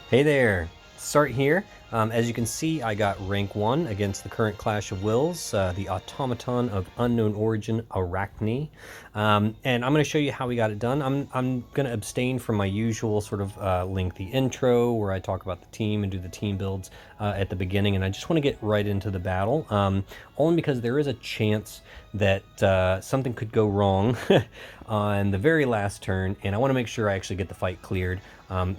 Hey there, Start here. As you can see, I got rank 1 against the current Clash of Wills, the Automaton of Unknown Origin, ARach-2. And I'm going to show you how we got it done. I'm going to abstain from my usual sort of lengthy intro where I talk about the team and do the team builds at the beginning, and I just want to get right into the battle, only because there is a chance that something could go wrong on the very last turn, and I want to make sure I actually get the fight cleared.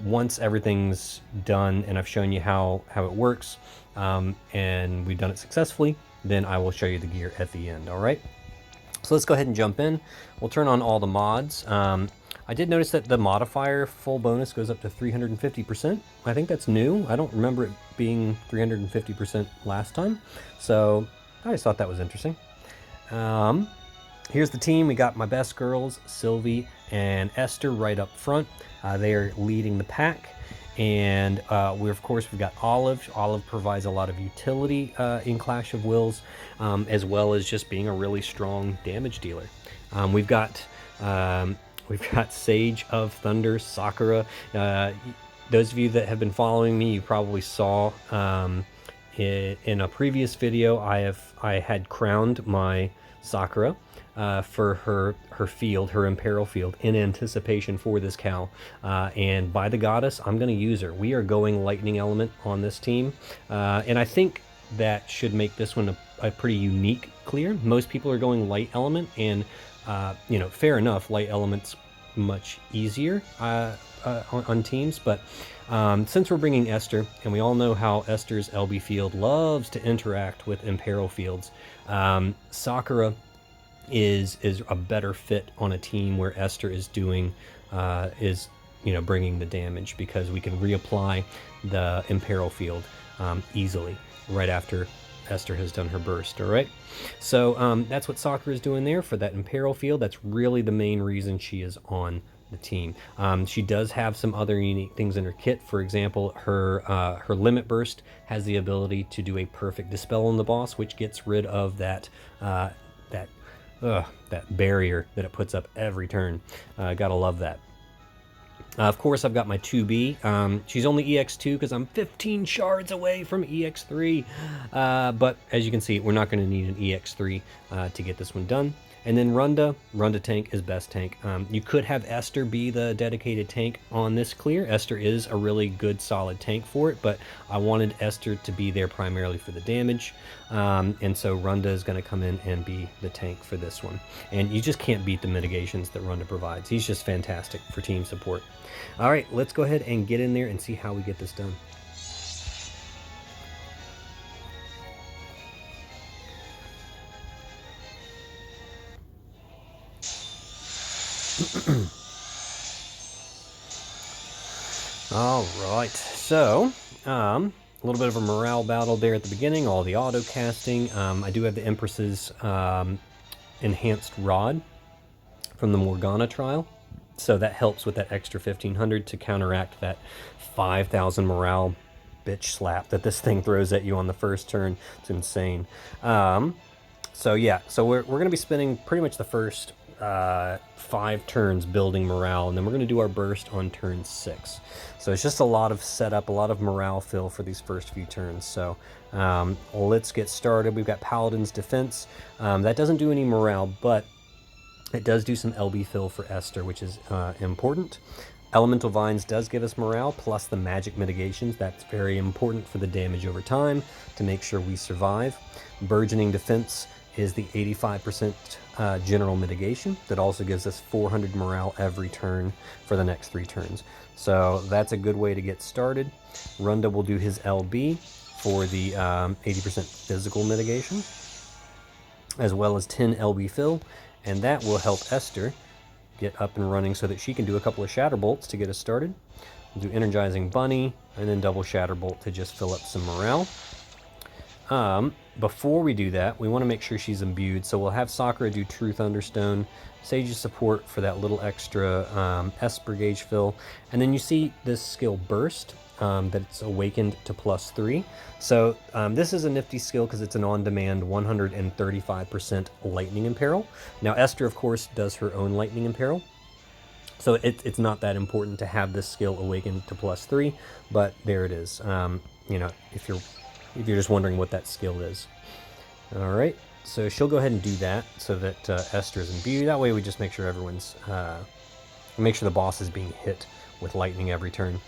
Once everything's done and I've shown you how it works, and we've done it successfully, then I will show you the gear at the end. All right, so let's go ahead and jump in. We'll turn on all the mods. I did notice that the modifier full bonus goes up to 350%. I think that's new. I don't remember it being 350% last time, so I just thought that was interesting. Here's the team. We got my best girls, Sylvie and Esther, right up front. They are leading the pack, and we've got Olive. Olive provides a lot of utility in Clash of Wills, as well as just being a really strong damage dealer. We've got Sage of Thunder, Sakura. Those of you that have been following me, you probably saw in a previous video I had crowned my Sakura for her field, her Imperil field, in anticipation for this cow. And by the goddess, I'm going to use her. We are going lightning element on this team, and I think that should make this one a pretty unique clear. Most people are going light element, and fair enough, light element's much easier on teams, but since we're bringing Esther, and we all know how Esther's LB field loves to interact with Imperil fields, Sakura is a better fit on a team where Esther is doing bringing the damage, because we can reapply the Imperil field easily right after Esther has done her burst. All right, so that's what Sakura is doing there for that Imperil field. That's really the main reason she is on the team. She does have some other unique things in her kit. For example, her limit burst has the ability to do a perfect dispel on the boss, which gets rid of that barrier that it puts up every turn. Gotta love that. Of course, I've got my 2B. She's only EX2 because I'm 15 shards away from EX3. But as you can see, we're not going to need an EX3 to get this one done. And then Runda tank is best tank. You could have Esther be the dedicated tank on this clear. Esther is a really good solid tank for it, but I wanted Esther to be there primarily for the damage. And so Runda is going to come in and be the tank for this one. And you just can't beat the mitigations that Runda provides. He's just fantastic for team support. All right, let's go ahead and get in there and see how we get this done. All right, so a little bit of a morale battle there at the beginning, all the auto casting. I do have the Empress's enhanced rod from the Morgana trial, so that helps with that extra 1500 to counteract that 5000 morale bitch slap that this thing throws at you on the first turn. It's insane. So yeah, so we're going to be spending pretty much the first 5 turns building morale, and then we're going to do our burst on turn 6. So it's just a lot of setup, a lot of morale fill for these first few turns. So let's get started. We've got Paladin's Defense. That doesn't do any morale, but it does do some LB fill for Esther, which is important. Elemental Vines does give us morale, plus the magic mitigations. That's very important for the damage over time to make sure we survive. Burgeoning Defense is the 85% general mitigation that also gives us 400 morale every turn for the next 3 turns. So that's a good way to get started. Runda will do his LB for the 80% physical mitigation, as well as 10 LB fill, and that will help Esther get up and running so that she can do a couple of Shatter Bolts to get us started. We'll do Energizing Bunny, and then double Shatter Bolt to just fill up some morale. Before we do that, we want to make sure she's imbued, so we'll have Sakura do True Thunderstone, Sage's support for that little extra Esper gauge fill, and then you see this skill Burst, that it's awakened to +3. So this is a nifty skill because it's an on-demand 135% lightning imperil. Now Esther, of course, does her own lightning imperil, So it's not that important to have this skill awaken to +3, but there it is. You know, if you're just wondering what that skill is. All right, so she'll go ahead and do that so that Esther is imbued. That way we just make sure everyone's, make sure the boss is being hit with lightning every turn.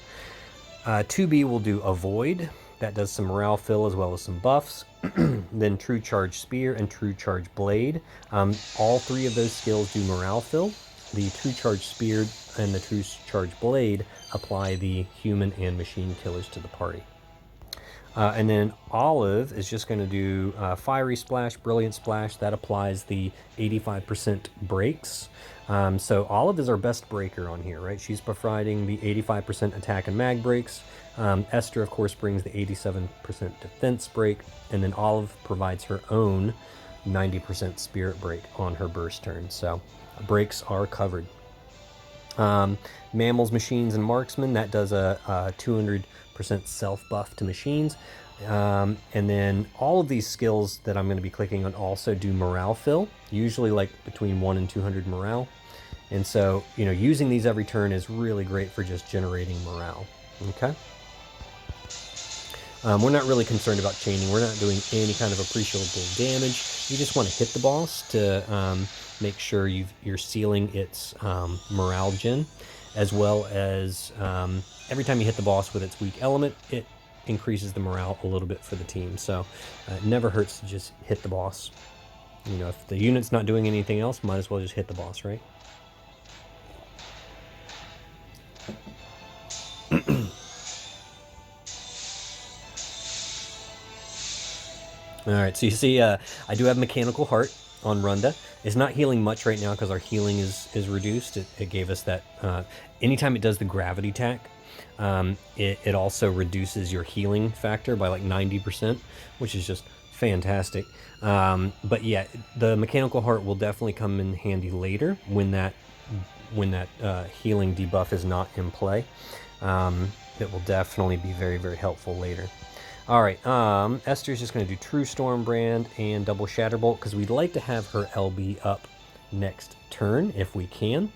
2B will do Avoid. That does some morale fill as well as some buffs. Then True Charge Spear and True Charge Blade. All three of those skills do morale fill. The True Charge Spear and the True Charge Blade apply the human and machine killers to the party. And then Olive is just going to do Fiery Splash, Brilliant Splash. That applies the 85% breaks. So Olive is our best breaker on here, right? She's providing the 85% attack and mag breaks. Esther, of course, brings the 87% defense break. And then Olive provides her own 90% spirit break on her burst turn. So breaks are covered. Mammals, Machines, and Marksman, that does a 200% self buff to machines. And then all of these skills that I'm going to be clicking on also do morale fill, usually like between 1 and 200 morale. And so, you know, using these every turn is really great for just generating morale. Okay. We're not really concerned about chaining. We're not doing any kind of appreciable damage. You just want to hit the boss to make sure you're sealing its morale gen, as well as every time you hit the boss with its weak element, it increases the morale a little bit for the team. So it never hurts to just hit the boss. You know, if the unit's not doing anything else, might as well just hit the boss, right? All right, so you see I do have Mechanical Heart on Runda. It's not healing much right now because our healing is reduced. It gave us that, anytime it does the gravity attack, it also reduces your healing factor by like 90%, which is just fantastic. But yeah, the Mechanical Heart will definitely come in handy later when that healing debuff is not in play. It will definitely be very, very helpful later. All right, Esther's just going to do True Storm Brand and Double Shatterbolt because we'd like to have her LB up next turn if we can.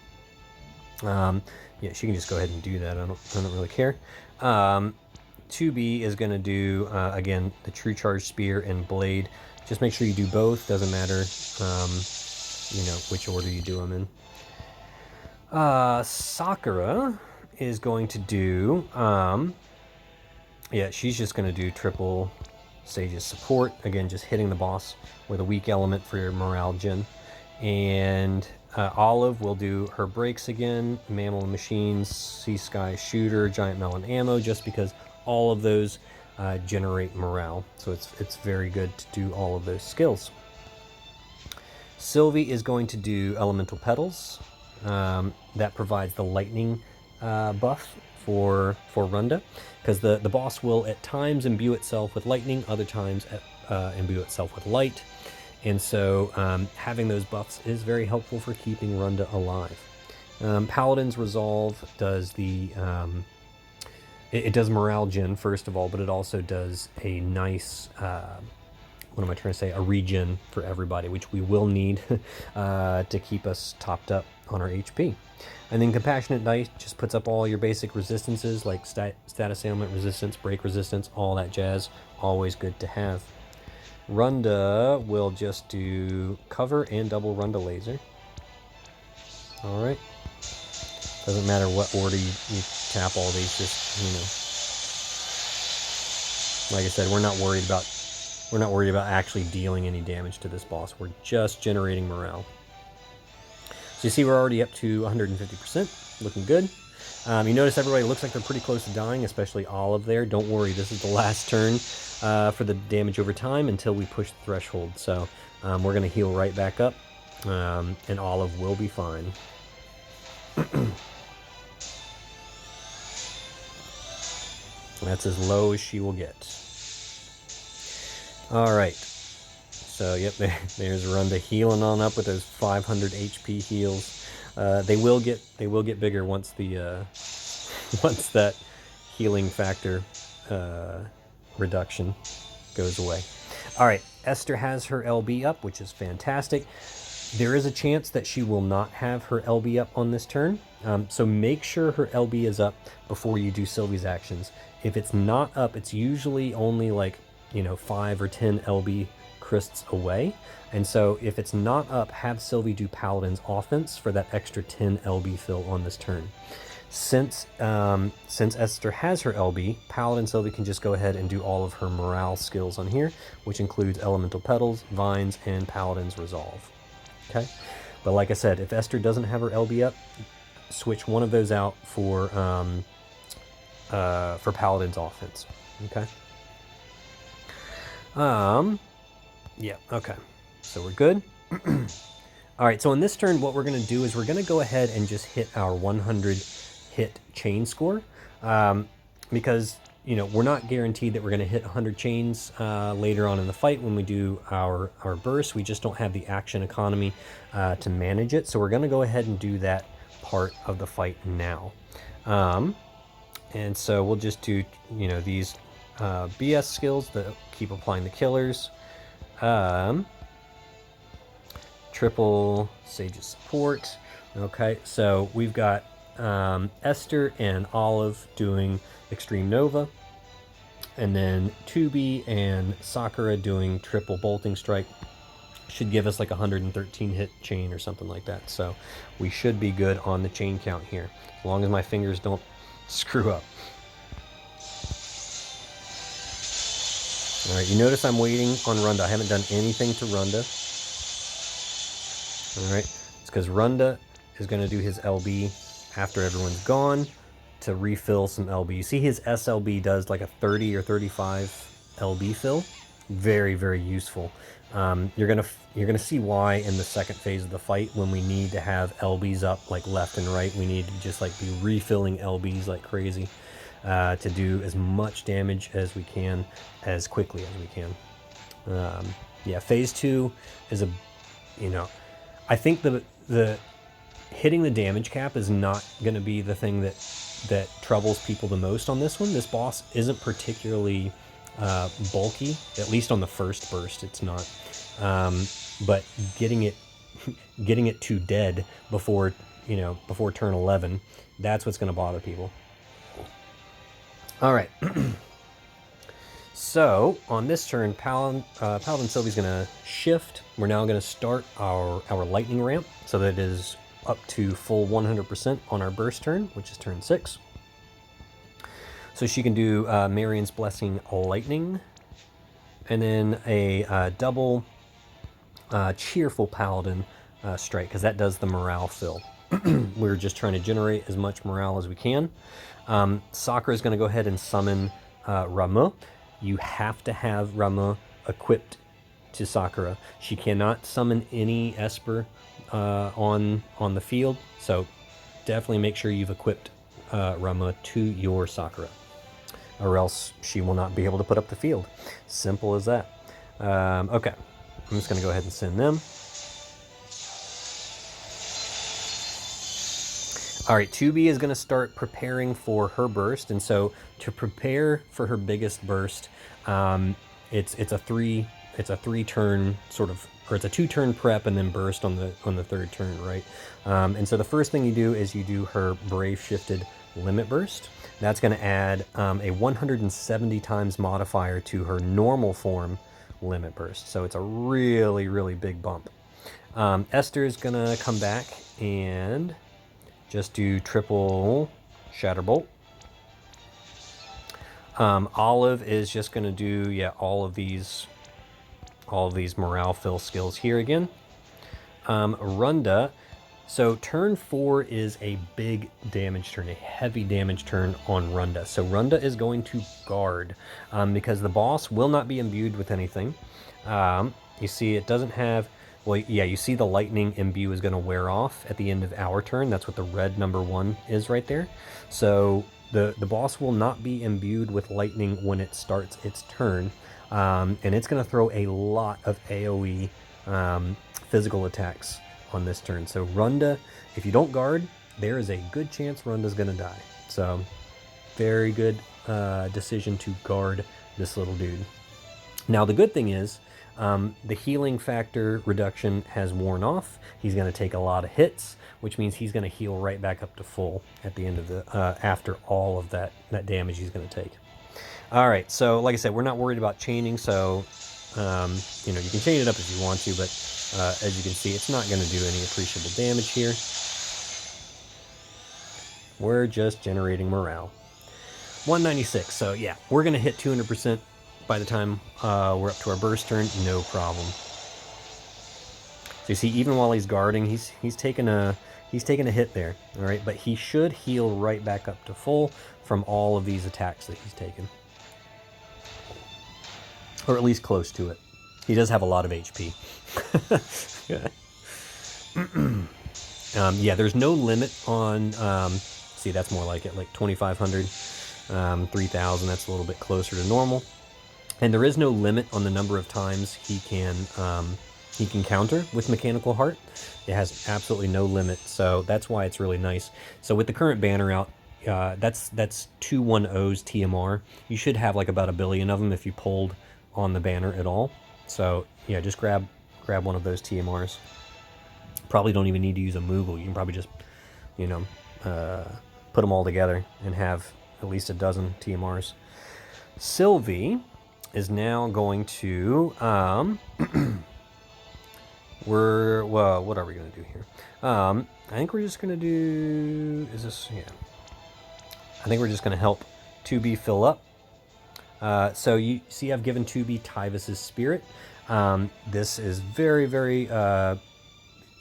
Yeah, she can just go ahead and do that. I don't really care. 2B is going to do, again, the True Charge Spear and Blade. Just make sure you do both. Doesn't matter, you know, which order you do them in. Sakura is going to do... yeah, she's just going to do triple Sage's support. Again, just hitting the boss with a weak element for your morale gen. And Olive will do her breaks again. Mammal and Machines, Sea Sky Shooter, Giant Melon Ammo, just because all of those generate morale. So it's very good to do all of those skills. Sylvie is going to do Elemental Petals. That provides the lightning buff for Runda, because the boss will at times imbue itself with lightning, other times imbue itself with light, and so having those buffs is very helpful for keeping Runda alive. Paladin's Resolve does the it does morale gen first of all, but it also does a nice what am I trying to say, a regen for everybody, which we will need to keep us topped up on our HP. And then Compassionate Dice just puts up all your basic resistances like status ailment resistance, break resistance, all that jazz. Always good to have. Runda will just do cover and double Runda laser. All right. Doesn't matter what order you tap all these. Just, you know, like I said, we're not worried about actually dealing any damage to this boss. We're just generating morale. So you see we're already up to 150%, looking good. You notice everybody looks like they're pretty close to dying, especially Olive there. Don't worry, this is the last turn for the damage over time until we push the threshold. So we're going to heal right back up, and Olive will be fine. That's as low as she will get. All right. So, yep, there's Runda healing on up with those 500 HP heals. They will get bigger once the once that healing factor reduction goes away. All right, Esther has her LB up, which is fantastic. There is a chance that she will not have her LB up on this turn, so make sure her LB is up before you do Sylvie's actions. If it's not up, it's usually only like, 5 or 10 LB crysts away, and so if it's not up, have Sylvie do Paladin's offense for that extra 10 LB fill on this turn. Since Esther has her LB, Paladin Sylvie can just go ahead and do all of her morale skills on here, which includes Elemental Petals, Vines, and Paladin's Resolve. Okay, but like I said, if Esther doesn't have her LB up, switch one of those out for Paladin's offense. Okay. Yeah. Okay. So we're good. All right. So on this turn, what we're going to do is we're going to go ahead and just hit our 100 hit chain score, because we're not guaranteed that we're going to hit 100 chains later on in the fight when we do our burst. We just don't have the action economy to manage it. So we're going to go ahead and do that part of the fight now. And so we'll just do, these BS skills that keep applying the killers. Triple Sage's support. Okay, so we've got Esther and Olive doing Extreme Nova, and then 2B and Sakura doing triple bolting strike. Should give us like 113 hit chain or something like that, so we should be good on the chain count here, as long as my fingers don't screw up. All right, you notice I'm waiting on Runda. I haven't done anything to Runda. All right, it's because Runda is going to do his LB after everyone's gone to refill some LB. You see his SLB does like a 30 or 35 LB fill. Very, very useful. You're gonna see why in the second phase of the fight, when we need to have LBs up like left and right. We need to just like be refilling LBs like crazy to do as much damage as we can, as quickly as we can. Yeah, phase 2 is a, I think the hitting the damage cap is not going to be the thing that troubles people the most on this one. This boss isn't particularly bulky, at least on the first burst it's not, but getting it to dead before turn 11, that's what's going to bother people. All right. So on this turn, Paladin Sylvie's going to shift. We're now going to start our lightning ramp so that it is up to full 100% on our burst turn, which is turn 6. So she can do Marion's Blessing Lightning, and then a double Cheerful Paladin strike, because that does the morale fill. We're just trying to generate as much morale as we can. Sakura is going to go ahead and summon Ramuh. You have to have Ramuh equipped to Sakura. She cannot summon any Esper on the field, so definitely make sure you've equipped Ramuh to your Sakura, or else she will not be able to put up the field. Simple as that. Okay, I'm just going to go ahead and send them. All right, 2B is going to start preparing for her burst, and so to prepare for her biggest burst, it's a 3-turn sort of, or it's a 2-turn prep and then burst on the third turn, right? And so the first thing you do is you do her Brave Shifted Limit Burst. That's going to add a 170 times modifier to her normal form Limit Burst. So it's a really, really big bump. Esther's going to come back and just do triple Shatterbolt. Olive is just going to do, all of these morale fill skills here again. Runda, so turn 4 is a big damage turn, a heavy damage turn on Runda. So Runda is going to guard, because the boss will not be imbued with anything. You see it doesn't have, well, yeah, you see the lightning imbue is going to wear off at the end of our turn. That's what the red number 1 is right there. So the boss will not be imbued with lightning when it starts its turn. And it's going to throw a lot of AoE physical attacks on this turn. So Runda, if you don't guard, there is a good chance Runda's going to die. So very good decision to guard this little dude. Now the good thing is, The healing factor reduction has worn off. He's going to take a lot of hits, which means he's going to heal right back up to full at the end of the after all of that damage he's going to take. All right, so like I said, we're not worried about chaining, so you know, you can chain it up if you want to, but as you can see, it's not going to do any appreciable damage here. We're just generating morale. 196, so yeah, we're going to hit 200% by the time we're up to our burst turn, no problem. So you see, even while he's guarding, he's taking a hit there, all right, but he should heal right back up to full from all of these attacks that he's taken. Or at least close to it. He does have a lot of HP. Yeah, there's no limit on, see, that's more like it, like 2,500, 3,000, that's a little bit closer to normal. And there is no limit on the number of times he can counter with Mechanical Heart. It has absolutely no limit, so that's why it's really nice. So with the current banner out, that's 210's TMR. You should have like about 1 billion of them if you pulled on the banner at all. So yeah, just grab one of those TMRs. Probably don't even need to use a Moogle. You can probably just, you know, put them all together and have at least a dozen TMRs. Sylvie is now going to well, what are we going to do here? I think we're just going to do, is this, yeah. I think we're just going to help 2B fill up. So you see I've given 2B Tyvis's Spirit. This is very, very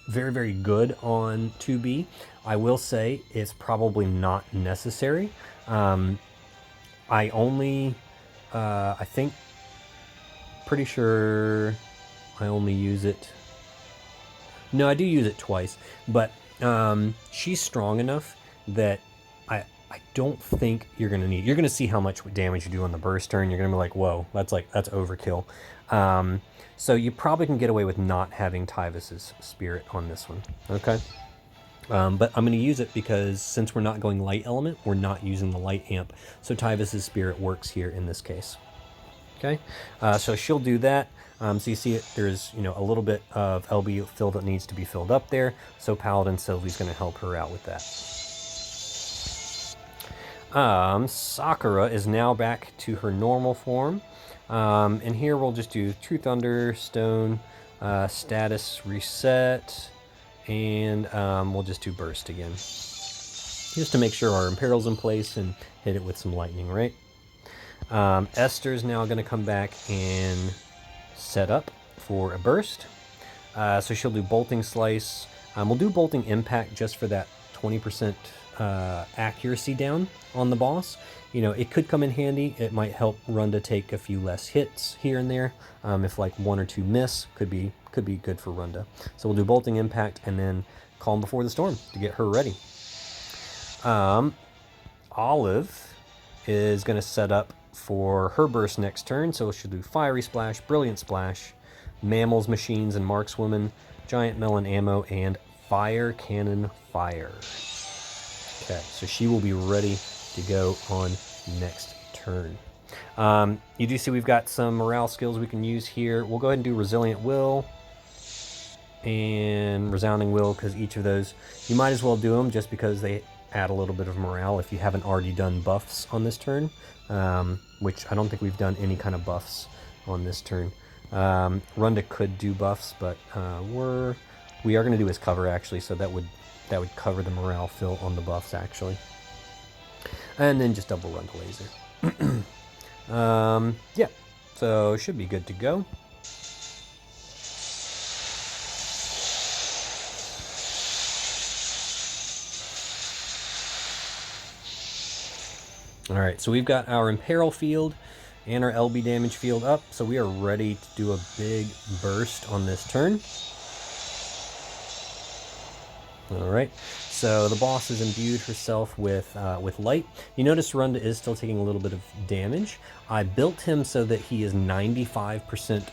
good on 2B. I will say it's probably not necessary. I only, I think, pretty sure I only use it. No, I do use it twice, but she's strong enough that I don't think you're going to need... You're going to see how much damage you do on the burst turn. You're going to be like, whoa, that's overkill. So you probably can get away with not having Tyvis's Spirit on this one, okay? But I'm going to use it because since we're not going light element, we're not using the light amp. So Tyvis's Spirit works here in this case. Okay, so she'll do that. So you see there's, you know, a little bit of LB fill that needs to be filled up there. So Paladin Sylvie's going to help her out with that. Sakura is now back to her normal form. And here we'll just do True Thunder, Stone, status reset, and we'll just do Burst again. Just to make sure our Imperil's in place and hit it with some lightning, right? Esther's now going to come back and set up for a burst. So she'll do Bolting Slice. We'll do Bolting Impact just for that 20% accuracy down on the boss. You know, it could come in handy. It might help Runda take a few less hits here and there. If like 1 or 2 miss, could be good for Runda. So we'll do Bolting Impact and then Calm Before the Storm to get her ready. Olive is going to set up for her burst next turn, so she'll do Fiery Splash, Brilliant Splash, Mammals, Machines, and Markswomen, Giant Melon Ammo, and Fire Cannon Fire. Okay, so she will be ready to go on next turn. You do see we've got some morale skills we can use here. We'll go ahead and do Resilient Will and Resounding Will, because each of those, you might as well do them just because they add a little bit of morale if you haven't already done buffs on this turn, which I don't think we've done any kind of buffs on this turn. Runda could do buffs, but we are going to do his cover actually, so that would cover the morale fill on the buffs actually. And then just double Runda Laser. Yeah, so should be good to go. Alright, so we've got our Imperil field and our LB damage field up, so we are ready to do a big burst on this turn. Alright, so the boss has imbued herself with light. You notice Runda is still taking a little bit of damage. I built him so that he is 95%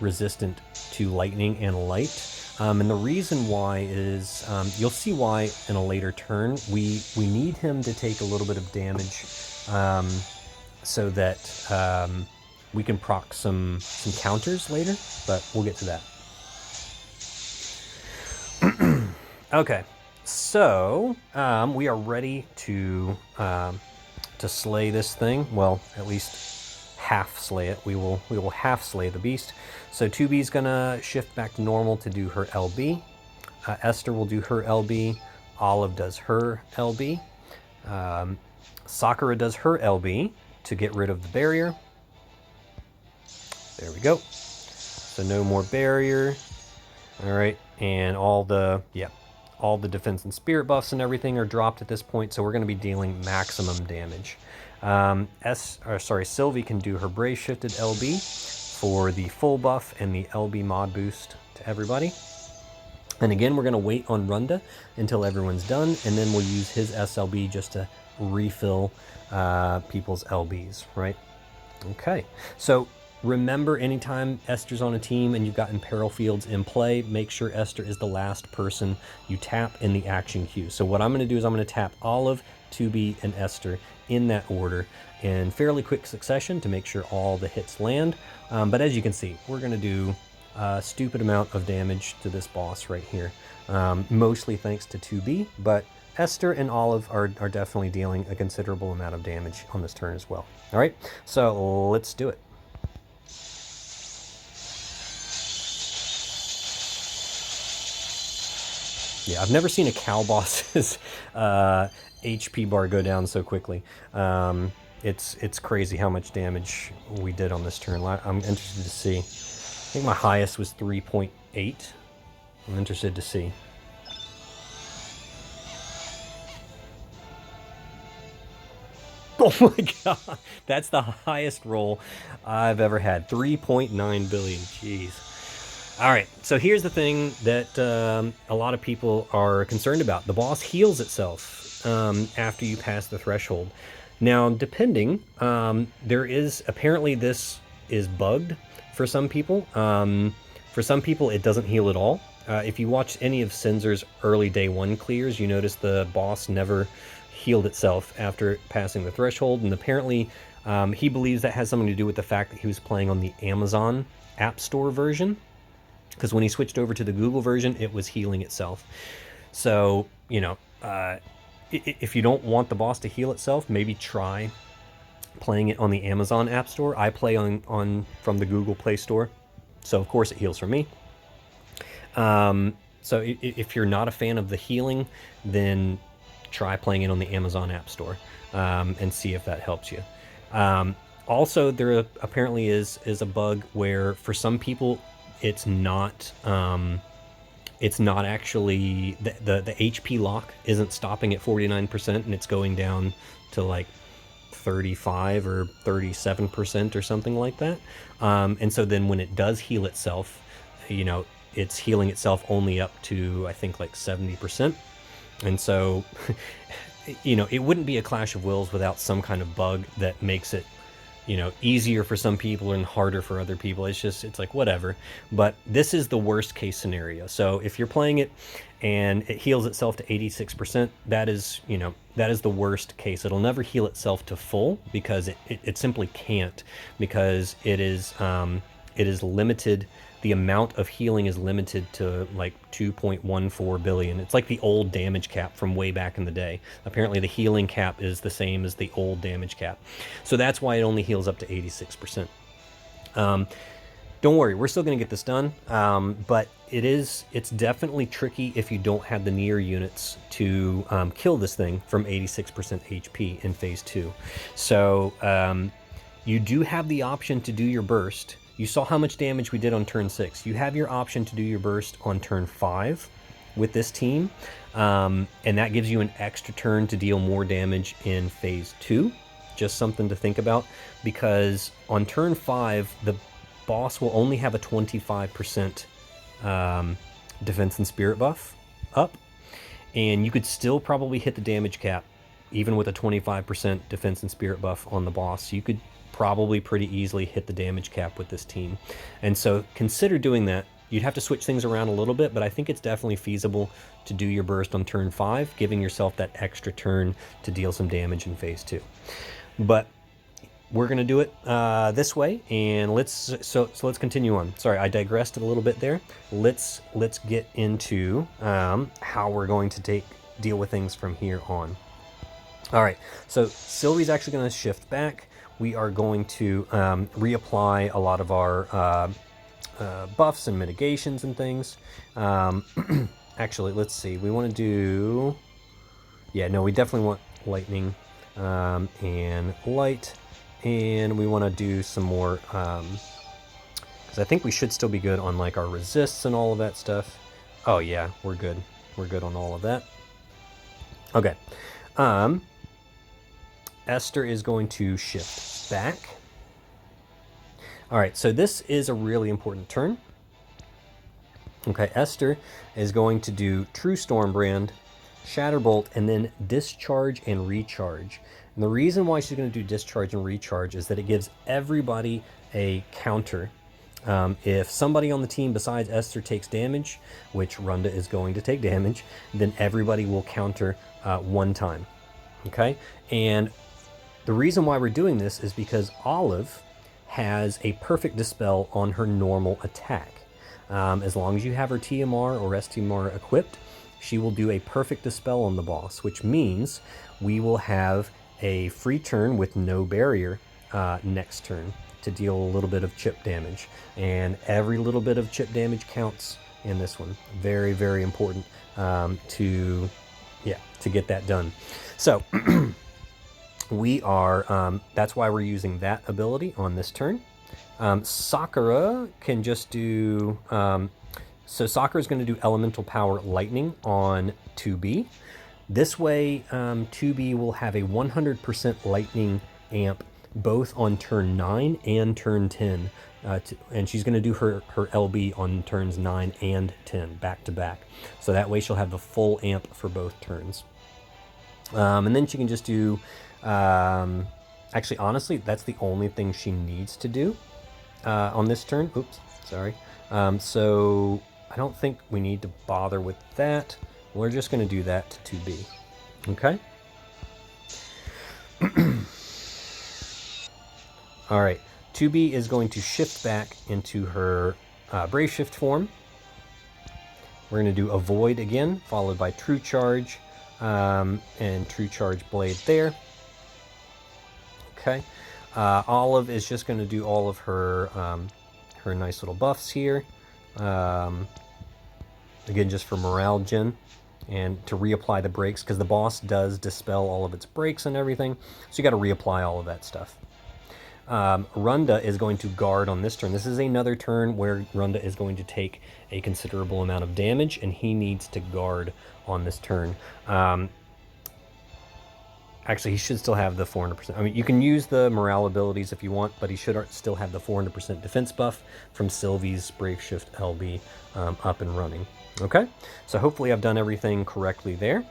resistant to lightning and light. And the reason why is, you'll see why in a later turn. We need him to take a little bit of damage so that we can proc some counters later, but we'll get to that. Okay, so we are ready to slay this thing. Well, at least half slay it. We will half slay the beast. So 2B's gonna shift back to normal to do her LB. Esther will do her LB. Olive does her LB. Sakura does her LB to get rid of the barrier. There we go. So no more barrier. All right, and all the defense and spirit buffs and everything are dropped at this point, so we're going to be dealing maximum damage. Sylvie can do her Brave Shifted LB for the full buff and the LB mod boost to everybody. And again, we're going to wait on Runda until everyone's done, and then we'll use his SLB just to refill people's LBs, right? Okay, so remember, anytime Esther's on a team and you've got Imperil Fields in play, make sure Esther is the last person you tap in the action queue. So what I'm going to do is I'm going to tap Olive, 2B, and Esther in that order in fairly quick succession to make sure all the hits land. But as you can see, we're going to do a stupid amount of damage to this boss right here, mostly thanks to 2B, but Esther and Olive are definitely dealing a considerable amount of damage on this turn as well. All right, so let's do it. Yeah, I've never seen a cow boss's HP bar go down so quickly. It's crazy how much damage we did on this turn. I'm interested to see. I think my highest was 3.8. I'm interested to see. Oh my god, that's the highest roll I've ever had. 3.9 billion, jeez. All right, so here's the thing that a lot of people are concerned about. The boss heals itself after you pass the threshold. Now, depending, apparently this is bugged for some people. For some people, it doesn't heal at all. If you watch any of Cinzer's early day one clears, you notice the boss never healed itself after passing the threshold, and apparently he believes that has something to do with the fact that he was playing on the Amazon App Store version, because when he switched over to the Google version, it was healing itself. So, you know, if you don't want the boss to heal itself, maybe try playing it on the Amazon App Store. I play from the Google Play Store, so of course it heals for me. So if you're not a fan of the healing, then try playing it on the Amazon App Store and see if that helps you. Also, there apparently is a bug where for some people it's not actually the HP lock isn't stopping at 49% and it's going down to like 35 or 37% or something like that. And so then when it does heal itself, you know, it's healing itself only up to, I think, like 70%. And so, you know, it wouldn't be a Clash of Wills without some kind of bug that makes it, you know, easier for some people and harder for other people. It's like whatever. But this is the worst case scenario. So if you're playing it and it heals itself to 86%, that is, you know, that is the worst case. It'll never heal itself to full because it simply can't, because it is limited. The amount of healing is limited to like 2.14 billion. It's like the old damage cap from way back in the day. Apparently the healing cap is the same as the old damage cap. So that's why it only heals up to 86%. Don't worry, we're still going to get this done. But it's definitely tricky if you don't have the near units to kill this thing from 86% HP in phase 2. So you do have the option to do your burst. You saw how much damage we did on turn 6. You have your option to do your burst on turn 5 with this team, and that gives you an extra turn to deal more damage in phase 2. Just something to think about, because on turn 5, the boss will only have a 25% defense and spirit buff up, and you could still probably hit the damage cap even with a 25% defense and spirit buff on the boss. You could probably pretty easily hit the damage cap with this team. And so consider doing that. You'd have to switch things around a little bit, but I think it's definitely feasible to do your burst on turn 5, giving yourself that extra turn to deal some damage in phase 2. But we're gonna do it this way, and so let's continue on. Sorry, I digressed a little bit there. Let's get into how we're going to deal with things from here on. All right, so Sylvie's actually going to shift back. We are going to reapply a lot of our buffs and mitigations and things. Actually, let's see. We want to do... Yeah, no, we definitely want lightning and light. And we want to do some more... because I think we should still be good on like our resists and all of that stuff. Oh yeah, we're good. We're good on all of that. Okay. Esther is going to shift back. All right, so this is a really important turn. Okay, Esther is going to do True Storm Brand, Shatterbolt, and then Discharge and Recharge. And the reason why she's going to do Discharge and Recharge is that it gives everybody a counter. If somebody on the team besides Esther takes damage, which Runda is going to take damage, then everybody will counter one time. Okay, and the reason why we're doing this is because Olive has a perfect dispel on her normal attack. As long as you have her TMR or STMR equipped, she will do a perfect dispel on the boss, which means we will have a free turn with no barrier next turn to deal a little bit of chip damage. And every little bit of chip damage counts in this one. Very, very important to get that done. So we are, that's why we're using that ability on this turn. Sakura can just do, so Sakura is going to do Elemental Power Lightning on 2B. This way, 2B will have a 100% lightning amp both on turn 9 and turn 10. And she's going to do her LB on turns 9 and 10 back to back. So that way she'll have the full amp for both turns. And then she can just do, actually, honestly, that's the only thing she needs to do on this turn. Oops, sorry. So I don't think we need to bother with that. We're just going to do that to 2B. Okay? All right. 2B is going to shift back into her Brave Shift form. We're going to do Avoid again, followed by True Charge, and True Charge Blade there. Okay. Olive is just going to do all of her her nice little buffs here. Again, just for morale gen and to reapply the breaks, because the boss does dispel all of its breaks and everything. So you got to reapply all of that stuff. Runda is going to guard on this turn. This is another turn where Runda is going to take a considerable amount of damage, and he needs to guard on this turn. Actually, he should still have the 400%. I mean, you can use the morale abilities if you want, but he should still have the 400% defense buff from Sylvie's Brave Shift LB up and running. Okay, so hopefully I've done everything correctly there.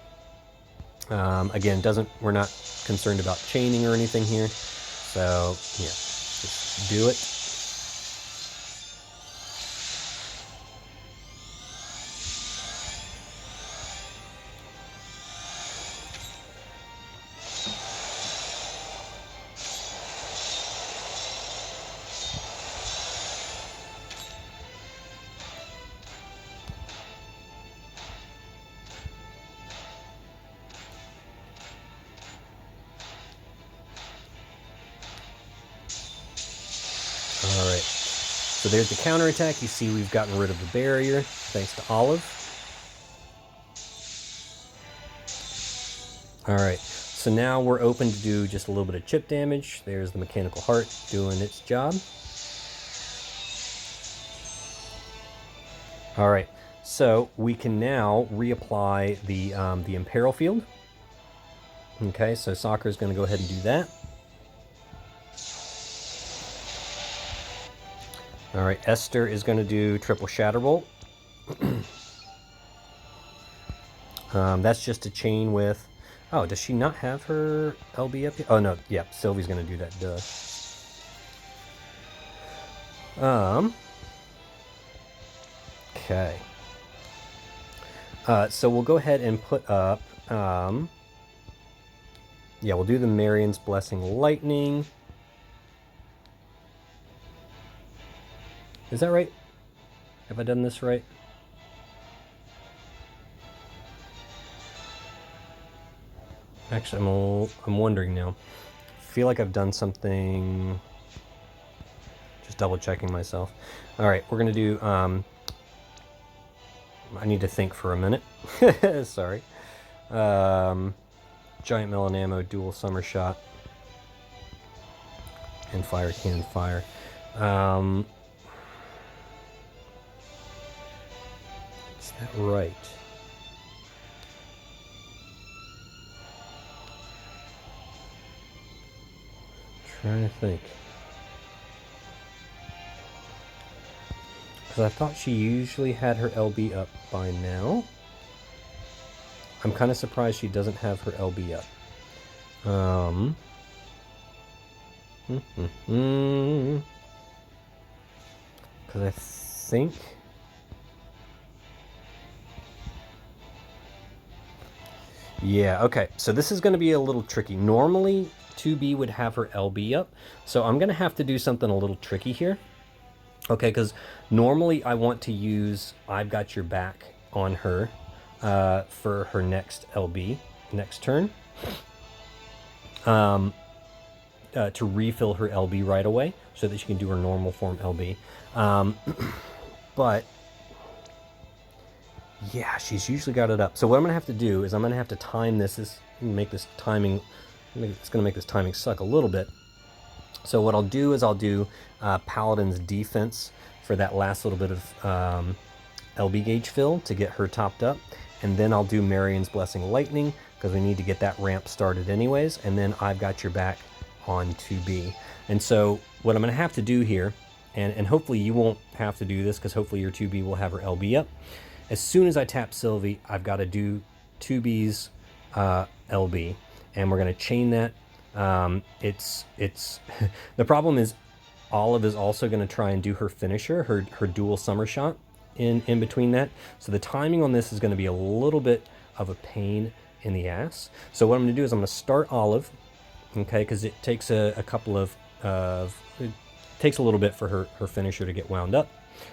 Again, we're not concerned about chaining or anything here. So, yeah, just do it. All right, so there's the counterattack. You see we've gotten rid of the barrier thanks to Olive. All right, so now we're open to do just a little bit of chip damage. There's the Mechanical Heart doing its job. All right, so we can now reapply the Imperil Field. Okay, so Sakura's going to go ahead and do that. All right, Esther is going to do Triple Shatterbolt. That's just a chain with... Oh, does she not have her LB up yet? Oh, no, yeah, Sylvie's going to do that, duh. Okay. So we'll go ahead and put up... yeah, we'll do the Marion's Blessing Lightning. Is that right? Have I done this right? Actually, I'm wondering now. I feel like I've done something. Just double checking myself. All right, we're gonna do. I need to think for a minute. Sorry. Giant melon ammo, dual summer shot, and fire cannon fire. Is that right? Trying to think. Because I thought she usually had her LB up by now. I'm kind of surprised she doesn't have her LB up. Because I think... Yeah, okay. So this is going to be a little tricky. Normally, 2B would have her LB up. So I'm going to have to do something a little tricky here. Okay, because normally I want to use I've Got Your Back on her for her next LB, next turn. To refill her LB right away so that she can do her normal form LB. But yeah, she's usually got it up. So what I'm going to have to do is I'm going to have to time this. It's going to make this timing suck a little bit. So what I'll do is I'll do Paladin's Defense for that last little bit of LB gauge fill to get her topped up. And then I'll do Marion's Blessing Lightning because we need to get that ramp started anyways. And then I've Got Your Back on 2B. And so what I'm going to have to do here, and hopefully you won't have to do this because hopefully your 2B will have her LB up. As soon as I tap Sylvie, I've got to do 2B's LB. And we're going to chain that. It's the problem is Olive is also going to try and do her finisher, her dual summer shot in between that. So the timing on this is going to be a little bit of a pain in the ass. So what I'm going to do is I'm going to start Olive, okay, because it takes a couple of it takes a little bit for her finisher to get wound up.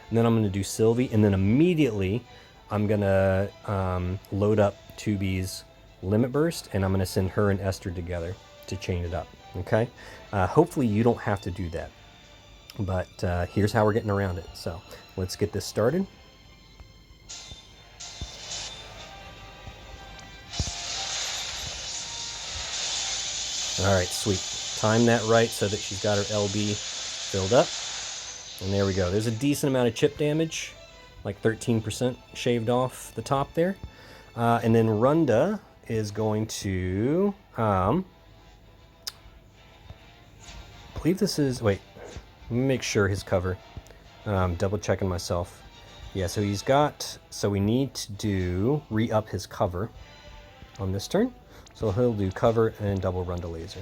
And then I'm going to do Sylvie, and then immediately I'm going to load up 2B's Limit Burst, and I'm going to send her and Esther together to chain it up, okay? Hopefully you don't have to do that, but here's how we're getting around it. So let's get this started. All right, sweet. Time that right so that she's got her LB filled up. And there we go. There's a decent amount of chip damage, like 13% shaved off the top there. And then Runda is going to... I believe this is... Wait, let me make sure his cover. Double checking myself. Yeah, so he's got... So we need to do... Re-up his cover on this turn. So he'll do cover and double Runda laser.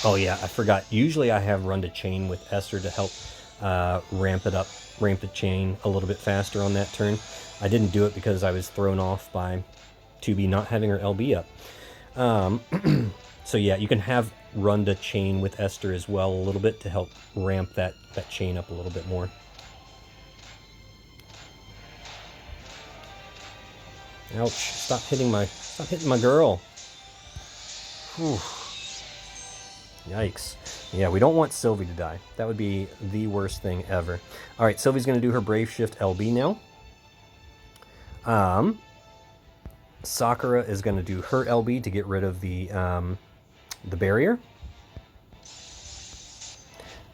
Oh yeah, I forgot. Usually I have Runda chain with Esther to help ramp the chain a little bit faster on that turn. I didn't do it because I was thrown off by 2B not having her LB up. So yeah, you can have Runda chain with Esther as well a little bit to help ramp that chain up a little bit more. Ouch, stop hitting my girl. Whew. Yikes. Yeah, we don't want Sylvie to die. That would be the worst thing ever. All right, Sylvie's going to do her Brave Shift LB now. Sakura is going to do her LB to get rid of the barrier.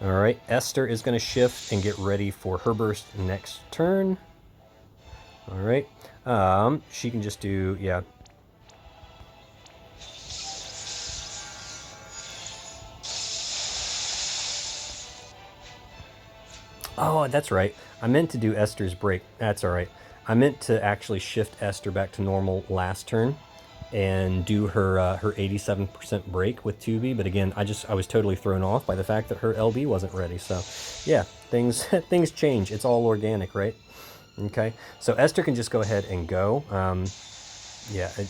All right, Esther is going to shift and get ready for her burst next turn. All right, she can just do, yeah. Oh, that's right. I meant to do Esther's break. That's all right. I meant to actually shift Esther back to normal last turn and do her 87% break with 2B. But again, I was totally thrown off by the fact that her LB wasn't ready. So yeah, things change. It's all organic, right? Okay. So Esther can just go ahead and go. Yeah, I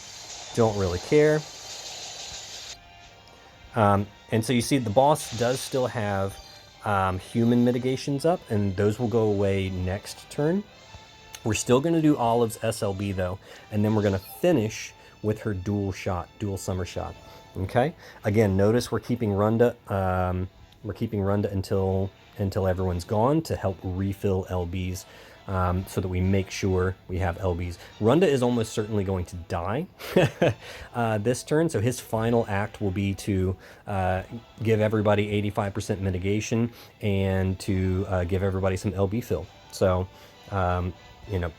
don't really care. And so you see the boss does still have human mitigations up, and those will go away next turn. We're still going to do Olive's SLB though, and then we're going to finish with her dual summer shot. Okay. Again, notice we're keeping Runda. We're keeping Runda until everyone's gone to help refill LBs, so that we make sure we have LBs. Runda is almost certainly going to die this turn, so his final act will be to give everybody 85% mitigation and to give everybody some LB fill. So, you know,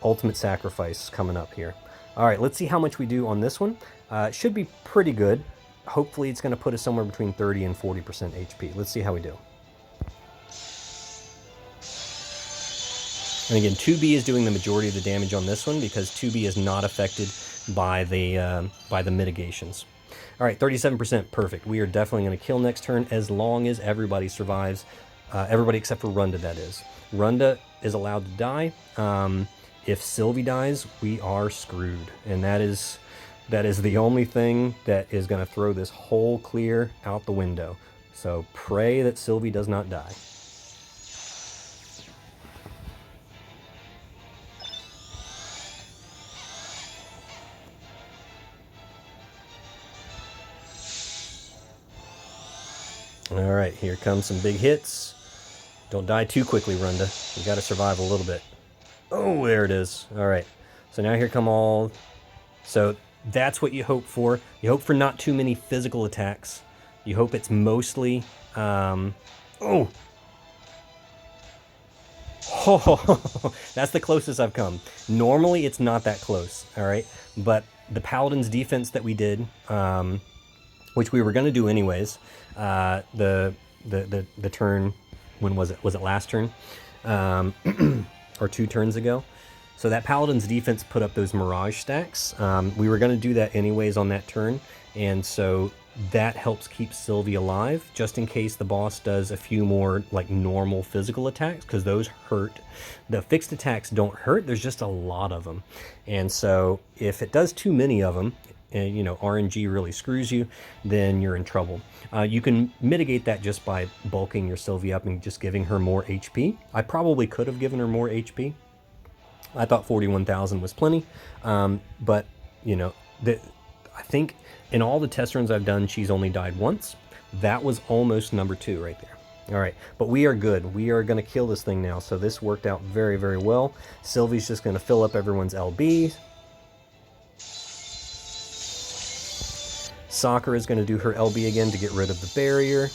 ultimate sacrifice coming up here. All right, let's see how much we do on this one. It should be pretty good. Hopefully it's going to put us somewhere between 30 and 40% HP. Let's see how we do. And again, 2B is doing the majority of the damage on this one because 2B is not affected by the mitigations. All right, 37%, perfect. We are definitely going to kill next turn as long as everybody survives. Everybody except for Runda, that is. Runda is allowed to die. If Sylvie dies, we are screwed. And that is the only thing that is going to throw this whole clear out the window. So pray that Sylvie does not die. All right, here comes some big hits. Don't die too quickly, Runda. You got to survive a little bit. Oh, there it is. All right. So now here come all... So that's what you hope for. You hope for not too many physical attacks. You hope it's mostly... Oh! Oh, that's the closest I've come. Normally, it's not that close, all right? But the Paladin's defense that we did, which we were going to do anyways, the turn... When was it? Was it last turn? Or 2 turns ago? So that Paladin's defense put up those Mirage stacks. We were going to do that anyways on that turn, and so that helps keep Sylvie alive, just in case the boss does a few more like normal physical attacks, because those hurt. The fixed attacks don't hurt, there's just a lot of them. And so if it does too many of them, and you know, RNG really screws you, then you're in trouble. You can mitigate that just by bulking your Sylvie up and just giving her more HP. I probably could have given her more HP. I thought 41,000 was plenty, but you know, I think in all the test runs I've done, she's only died once. That was almost number 2 right there. All right, but we are good. We are going to kill this thing now, so this worked out very, very well. Sylvie's just going to fill up everyone's LB. Sakura is going to do her LB again to get rid of the barrier.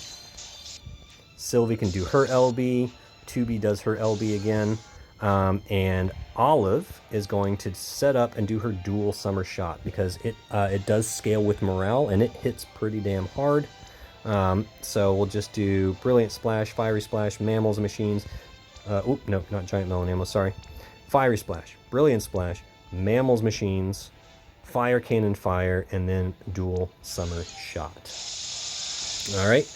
Sylvie can do her LB. 2B does her LB again. And Olive is going to set up and do her dual summer shot because it does scale with morale and it hits pretty damn hard. So we'll just do Brilliant Splash, Fiery Splash, Mammals and Machines. Oop, no, not Giant Melon Ammo, sorry. Fiery Splash, Brilliant Splash, Mammals, Machines, Fire Cannon Fire, and then dual summer shot. All right,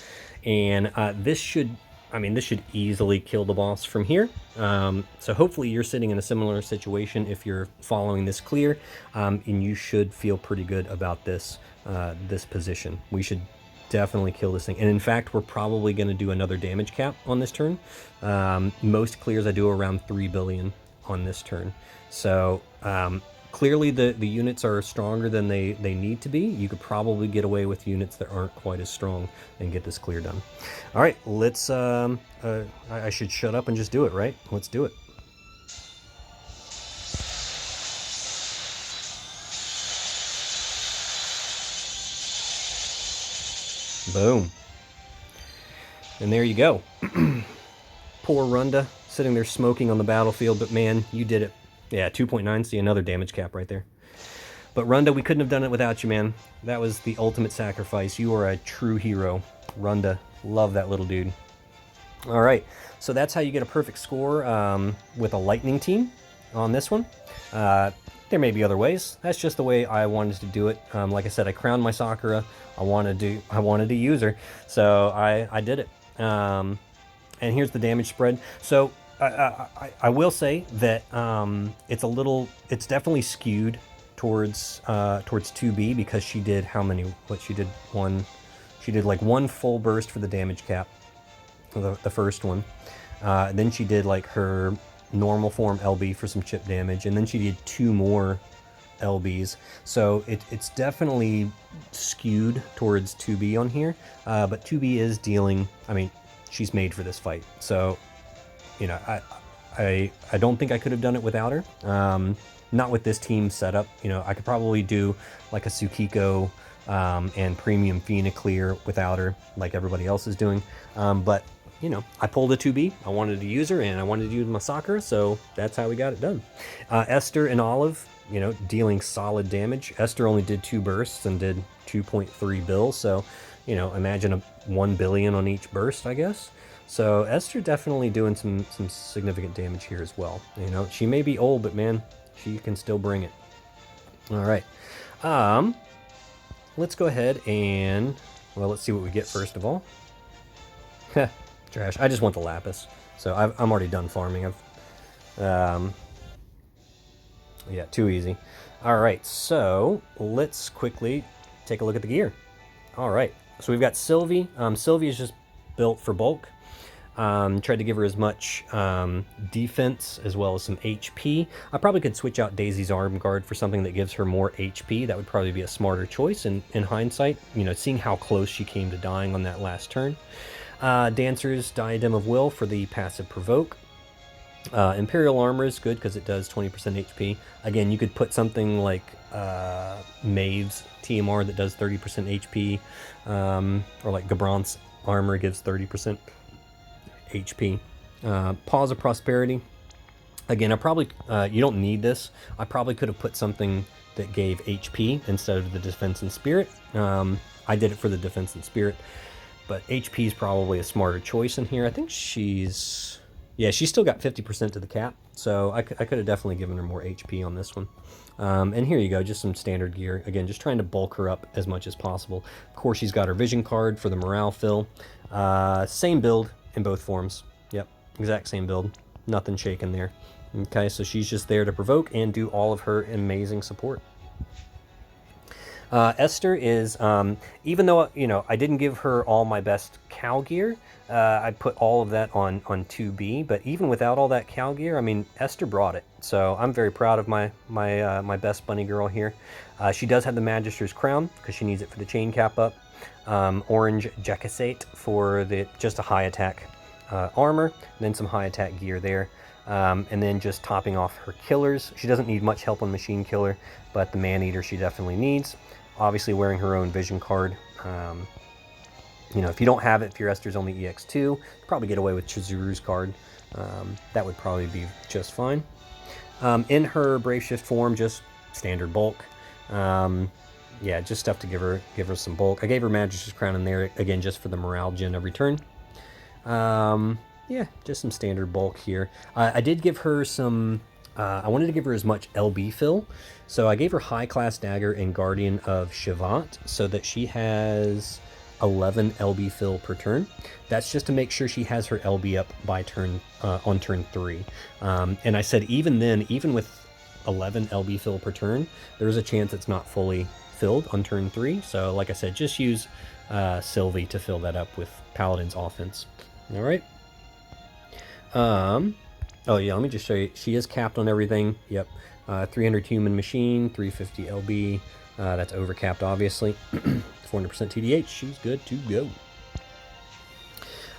and this should easily kill the boss from here. So hopefully you're sitting in a similar situation if you're following this clear, and you should feel pretty good about this this position. We should definitely kill this thing, and in fact we're probably going to do another damage cap on this turn. Most clears I do around 3 billion on this turn, so clearly the units are stronger than they need to be. You could probably get away with units that aren't quite as strong and get this clear done. All right, let's I should shut up and just do it, right? Let's do it. Boom. And there you go. Poor Runda sitting there smoking on the battlefield, but man, you did it. Yeah, 2.9, see another damage cap right there. But Runda, we couldn't have done it without you, man. That was the ultimate sacrifice. You are a true hero. Runda, love that little dude. All right, so that's how you get a perfect score with a lightning team on this one. There may be other ways. That's just the way I wanted to do it. Like I said, I crowned my Sakura. I wanted to use her, so I did it. And here's the damage spread. So I will say that it's definitely skewed towards 2B because she did how many? She She did like 1 full burst for the damage cap, the first one. Then she did like her normal form LB for some chip damage, and then she did 2 more LBs. So it's definitely skewed towards 2B on here, but 2B is dealing, I mean, she's made for this fight. So, you know, I don't think I could have done it without her. Not with this team setup. You know, I could probably do like a Tsukiko and Premium Phoenix without her, like everybody else is doing. But, you know, I pulled a 2B. I wanted to use her, and I wanted to use my Sakura, so that's how we got it done. Esther and Olive, you know, dealing solid damage. Esther only did 2 bursts and did 2.3 bill, so, you know, imagine a 1 billion on each burst, I guess. So Esther definitely doing some significant damage here as well. You know, she may be old, but man, she can still bring it. All right. Let's go ahead and, well, let's see what we get first of all. Trash. I just want the lapis. So I'm already done farming. Yeah, too easy. All right, so let's quickly take a look at the gear. All right, so we've got Sylvie. Sylvie is just built for bulk. Tried to give her as much defense as well as some HP. I probably could switch out Daisy's arm guard for something that gives her more HP. That would probably be a smarter choice in hindsight, you know, seeing how close she came to dying on that last turn. Dancer's Diadem of Will for the passive provoke. Imperial Armor is good because it does 20% HP. Again, you could put something like Maeve's TMR that does 30% HP, or like Gabrant's Armor gives 30% HP. Paws of Prosperity. Again, I probably, you don't need this. I probably could have put something that gave HP instead of the Defense and Spirit. I did it for the Defense and Spirit, but HP is probably a smarter choice in here. I think she's, yeah, she's still got 50% to the cap, so I could have definitely given her more HP on this one. And here you go, just some standard gear. Again, just trying to bulk her up as much as possible. Of course, she's got her vision card for the morale fill. Same build in both forms. Yep, exact same build. Nothing shaken there. Okay, so she's just there to provoke and do all of her amazing support. Esther is, even though, you know, I didn't give her all my best cow gear, I put all of that on 2B, but even without all that cow gear, I mean, Esther brought it. So I'm very proud of my best bunny girl here. She does have the Magister's Crown because she needs it for the chain cap up. Orange Jacassate for just a high attack armor, and then some high attack gear there. And then just topping off her killers. She doesn't need much help on Machine Killer, but the Man-Eater she definitely needs. Obviously wearing her own vision card. You know, if you don't have it, if your Esther's only EX2, you probably get away with Chizuru's card. That would probably be just fine. In her Brave Shift form, just standard bulk. Yeah, just stuff to give her some bulk. I gave her Magister's Crown in there, again, just for the morale gen every turn. Yeah, just some standard bulk here. I did give her some, I wanted to give her as much LB fill, so I gave her High Class Dagger and Guardian of Shivant, so that she has 11 LB fill per turn. That's just to make sure she has her LB up by turn, on turn 3. And I said even then, even with 11 LB fill per turn, there's a chance it's not fully filled on turn 3. So like I said, just use Sylvie to fill that up with Paladin's offense. All right. Oh yeah, let me just show you. She is capped on everything. Yep. 300 human machine, 350 LB. That's overcapped, obviously. 400% TDH. She's good to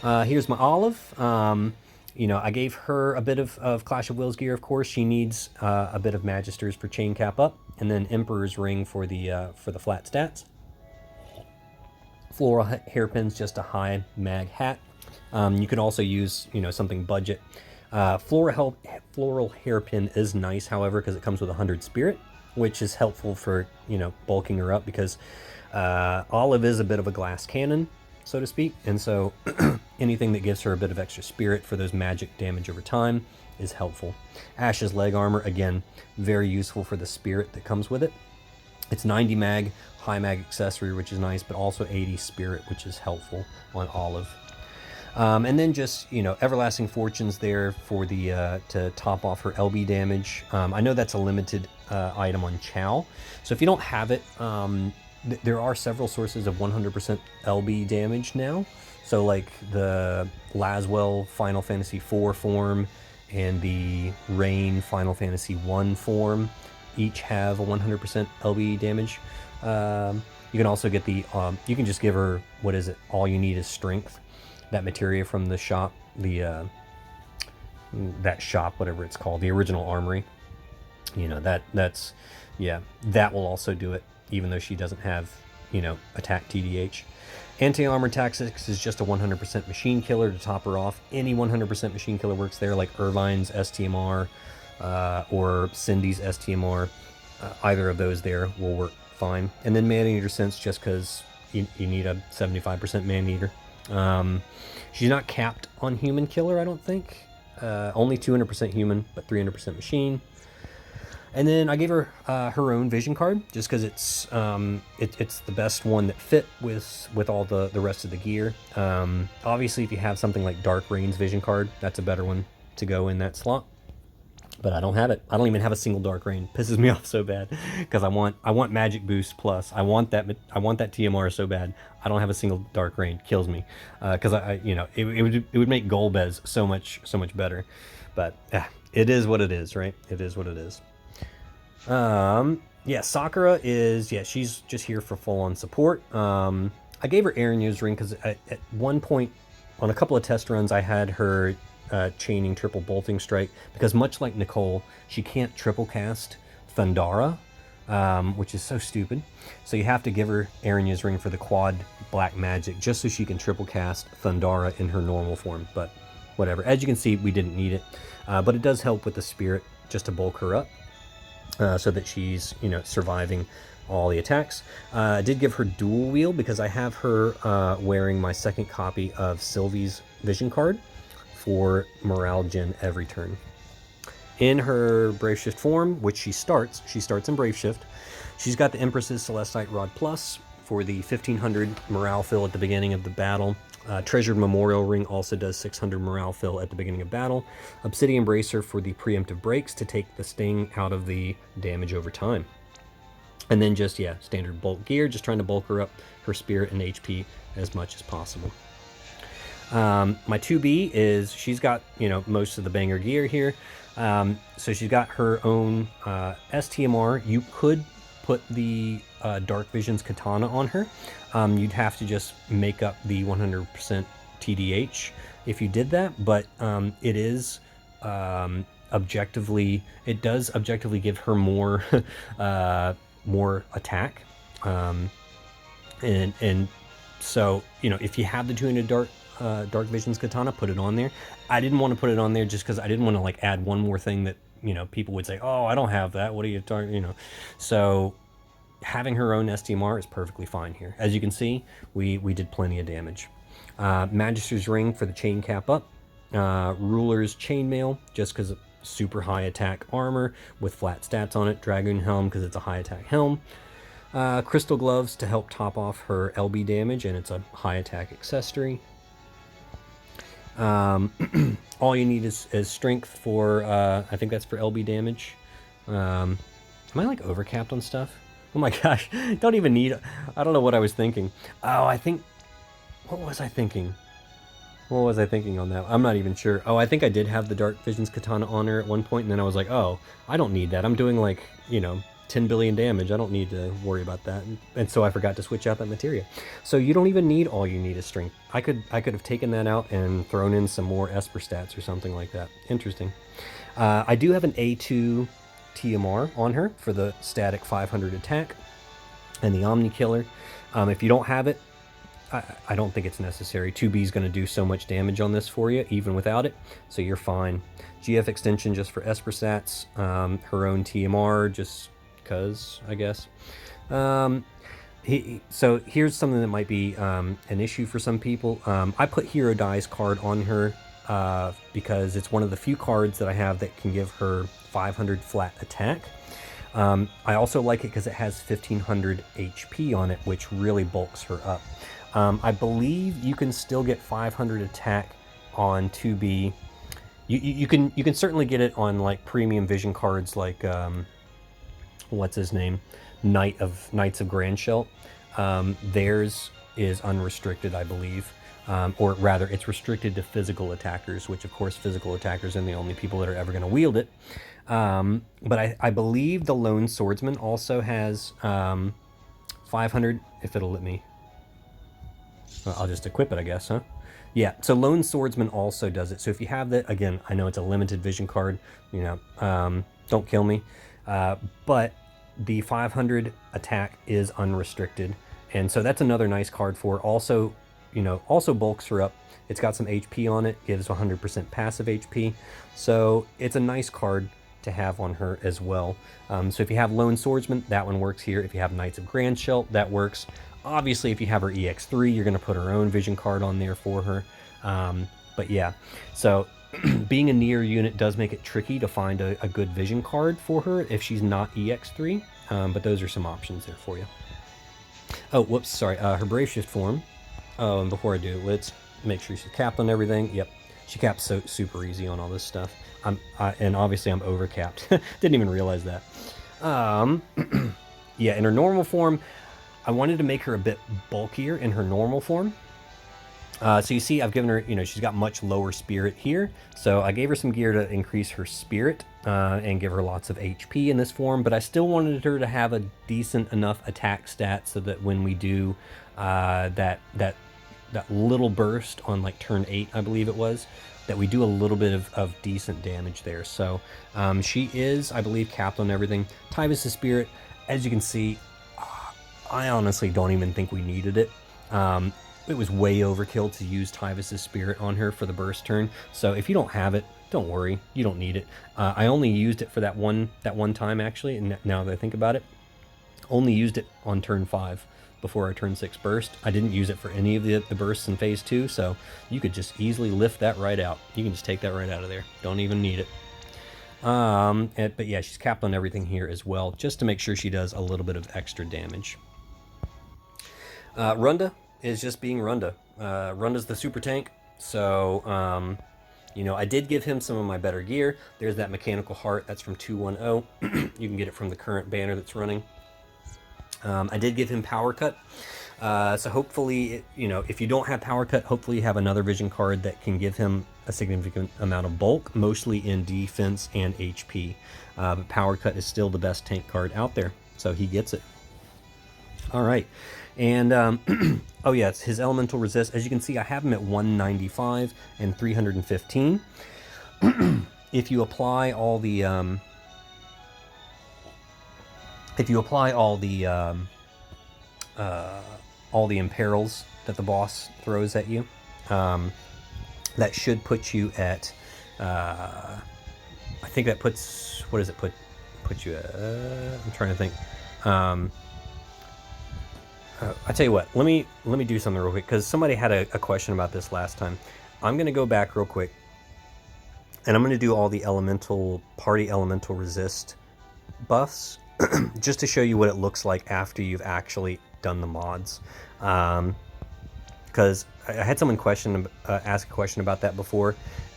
go. Here's my Olive. You know, I gave her a bit of Clash of Wills gear, of course. She needs a bit of Magisters for chain cap up, and then Emperor's Ring for the flat stats. Floral hairpins, just a high mag hat. You could also use, you know, something budget. Floral hairpin is nice, however, because it comes with 100 spirit, which is helpful for, you know, bulking her up, because Olive is a bit of a glass cannon, so to speak, and so anything that gives her a bit of extra spirit for those magic damage over time is helpful. Ash's leg armor, again, very useful for the spirit that comes with it. It's 90 mag, high mag accessory, which is nice, but also 80 spirit, which is helpful on Olive. And then just, you know, Everlasting Fortunes there for the to top off her LB damage. I know that's a limited item on Chow, so if you don't have it, there are several sources of 100% LB damage now. So like the Laswell Final Fantasy IV form and the Rain Final Fantasy I form each have a 100% LB damage. You can also get the, you can just give her, what is it? All you need is strength. That materia from the shop, that shop, whatever it's called, the original armory. You know, that's, yeah, that will also do it, even though she doesn't have, you know, attack TDH. Anti-armor tactics is just a 100% machine killer to top her off. Any 100% machine killer works there, like Irvine's STMR or Cindy's STMR. Either of those there will work fine. And then Man-Eater Sense, just because you need a 75% Man-Eater. She's not capped on human killer, I don't think. Only 200% human, but 300% machine. And then I gave her her own vision card, just because it's the best one that fit with all the rest of the gear. Obviously, if you have something like Dark Rain's vision card, that's a better one to go in that slot. But I don't have it. I don't even have a single Dark Rain. Pisses me off so bad, because I want Magic Boost Plus. I want that TMR so bad. I don't have a single Dark Rain. Kills me, because it would make Golbez so much better. But it is what it is, right? It is what it is. Yeah, Sakura is, she's just here for full-on support. I gave her Aaron's ring because at one point on a couple of test runs I had her chaining triple bolting strike, because much like Nicole, she can't triple cast Thundara, which is so stupid. So you have to give her Aaron's ring for the quad black magic, just so she can triple cast Thundara in her normal form. But whatever, as you can see, we didn't need it, but it does help with the spirit just to bulk her up. So that she's, you know, surviving all the attacks. I did give her dual wheel because I have her wearing my second copy of Sylvie's vision card for morale gen every turn. In her Brave Shift form, which she starts in Brave Shift, she's got the Empress's Celestite Rod Plus for the 1500 morale fill at the beginning of the battle. Treasured Memorial Ring also does 600 morale fill at the beginning of battle. Obsidian Bracer for the preemptive breaks to take the sting out of the damage over time. And then just, standard bulk gear, just trying to bulk her up, her spirit and HP as much as possible. My 2B is, she's got, you know, most of the banger gear here. So she's got her own STMR. You could put the Dark Vision's Katana on her. You'd have to just make up the 100% TDH if you did that, but it is objectively, it does objectively give her more more attack, and so, you know, if you have the 200 Dark Vision's Katana, put it on there. I didn't want to put it on there just because I didn't want to like add one more thing that, you know, people would say, oh, I don't have that, what are you talking, you know. So having her own STMR is perfectly fine here. As you can see, we did plenty of damage. Magister's Ring for the chain cap up. Ruler's Chainmail, just because of super high attack armor with flat stats on it. Dragoon Helm because it's a high attack helm. Crystal Gloves to help top off her LB damage, and it's a high attack accessory. All you need is strength for, I think that's for LB damage. Am I like overcapped on stuff? Oh my gosh, don't even need, I don't know what I was thinking. Oh, I think, what was I thinking? What was I thinking on that? I'm not even sure. Oh, I think I did have the Dark Vision's Katana on her at one point, and then I was like, oh, I don't need that. I'm doing like, you know, 10 billion damage. I don't need to worry about that. And so I forgot to switch out that materia. So you don't even need all you need is strength. I could have taken that out and thrown in some more Esper stats or something like that. Interesting. I do have an A2 TMR on her for the static 500 attack and the Omni Killer. If you don't have it, I don't think it's necessary. 2B is going to do so much damage on this for you, even without it, so you're fine. GF extension just for Esper stats. Her own TMR, just because, I guess. So here's something that might be an issue for some people. I put Hero Dies card on her because it's one of the few cards that I have that can give her 500 flat attack. I also like it because it has 1500 HP on it, which really bulks her up. I believe you can still get 500 attack on 2B. You can certainly get it on like premium vision cards like what's his name, Knights of Grandshelt. Theirs is unrestricted, I believe. Or rather, it's restricted to physical attackers, which of course physical attackers are the only people that are ever going to wield it. But I believe the Lone Swordsman also has 500, if it'll let me. Well, I'll just equip it, I guess, huh? Yeah, so Lone Swordsman also does it. So if you have that, again, I know it's a limited vision card, you know, don't kill me. But the 500 attack is unrestricted. And so that's another nice card for. Also, you know, also bulks her up. It's got some HP on it, gives 100% passive HP. So it's a nice card to have on her as well. So if you have Lone Swordsman, that one works here. If you have Knights of Grandshelt, that works. Obviously, if you have her EX3, you're going to put her own vision card on there for her. But yeah, so being a near unit does make it tricky to find a good vision card for her if she's not EX3. But those are some options there for you. Oh, whoops, sorry. Her Brave Shift form. Oh, and before I do, let's make sure she's capped on everything. Yep, she caps so super easy on all this stuff. And obviously I'm overcapped. Didn't even realize that. Yeah, in her normal form, I wanted to make her a bit bulkier in her normal form. So you see, I've given her, you know, she's got much lower spirit here. So I gave her some gear to increase her spirit and give her lots of HP in this form. But I still wanted her to have a decent enough attack stat so that when we do that little burst on like turn 8, I believe it was, that we do a little bit of decent damage there. So she is, I believe, capped on everything. Tyvus' spirit, as you can see, I honestly don't even think we needed it. It was way overkill to use Tyvus' spirit on her for the burst turn. So if you don't have it, don't worry, you don't need it. I only used it for that one time actually, and now that I think about it, only used it on turn 5 before our turn 6 burst. I didn't use it for any of the bursts in phase 2, so you could just easily lift that right out. You can just take that right out of there. Don't even need it. But yeah, she's capped on everything here as well, just to make sure she does a little bit of extra damage. Runda is just being Runda. Runda's the super tank, so you know, I did give him some of my better gear. There's that mechanical heart, that's from 210. You can get it from the current banner that's running. I did give him power cut, so hopefully, you know, if you don't have power cut, hopefully you have another vision card that can give him a significant amount of bulk, mostly in defense and HP. But power cut is still the best tank card out there, so he gets it. All right, and oh yeah, it's his elemental resist. As you can see, I have him at 195 and 315. If you apply all the imperils that the boss throws at you, that should put you at, I think that puts, what does it put you at? I'm trying to think. I tell you what, let me do something real quick, because somebody had a question about this last time. I'm going to go back real quick, and I'm going to do all the party elemental resist buffs, just to show you what it looks like after you've actually done the mods. Because I had someone ask a question about that before,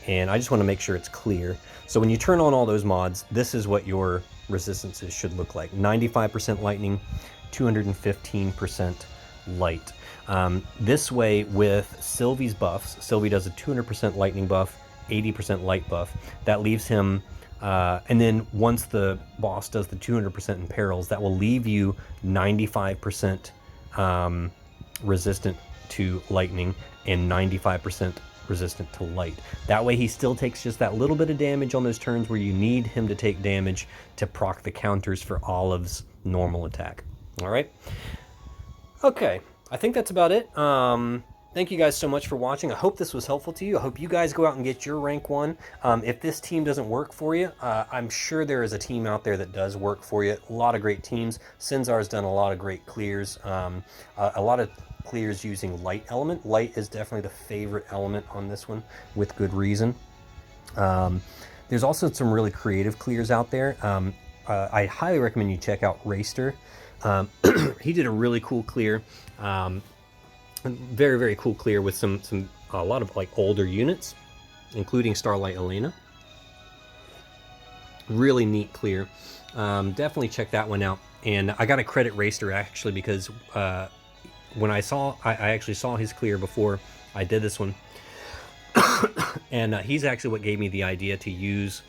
and I just want to make sure it's clear. So when you turn on all those mods, this is what your resistances should look like. 95% lightning, 215% light. This way, with Sylvie's buffs, Sylvie does a 200% lightning buff, 80% light buff. That leaves him, and then once the boss does the 200% in perils, that will leave you 95% resistant to lightning and 95% resistant to light. That way he still takes just that little bit of damage on those turns where you need him to take damage to proc the counters for Olive's normal attack. All right. Okay, I think that's about it. Thank you guys so much for watching. I hope this was helpful to you. I hope you guys go out and get your rank 1. If this team doesn't work for you, I'm sure there is a team out there that does work for you. A lot of great teams. Sinzar's done a lot of great clears. A lot of clears using light element. Light is definitely the favorite element on this one, with good reason. There's also some really creative clears out there. I highly recommend you check out Raster. He did a really cool clear, very, very cool clear with a lot of like older units, including Starlight Elena. Really neat clear. Definitely check that one out. And I got to credit Racer actually, because when I actually saw his clear before I did this one, and he's actually what gave me the idea to use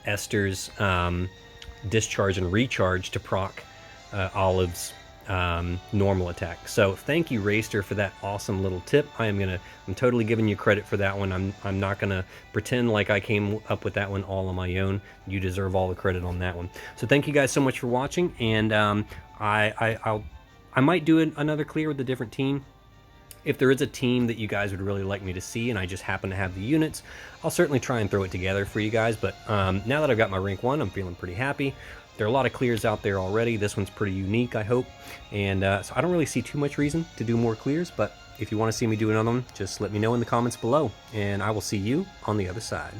Esther's discharge and recharge to proc Olive's normal attack. So thank you, Racer, for that awesome little tip. I'm totally giving you credit for that one. I'm not gonna pretend like I came up with that one all on my own. You deserve all the credit on that one. So thank you guys so much for watching, and I might do another clear with a different team. If there is a team that you guys would really like me to see and I just happen to have the units, I'll certainly try and throw it together for you guys. But now that I've got my rank 1, I'm feeling pretty happy. There are a lot of clears out there already. This one's pretty unique, I hope. And so I don't really see too much reason to do more clears, but if you want to see me do another one, just let me know in the comments below, and I will see you on the other side.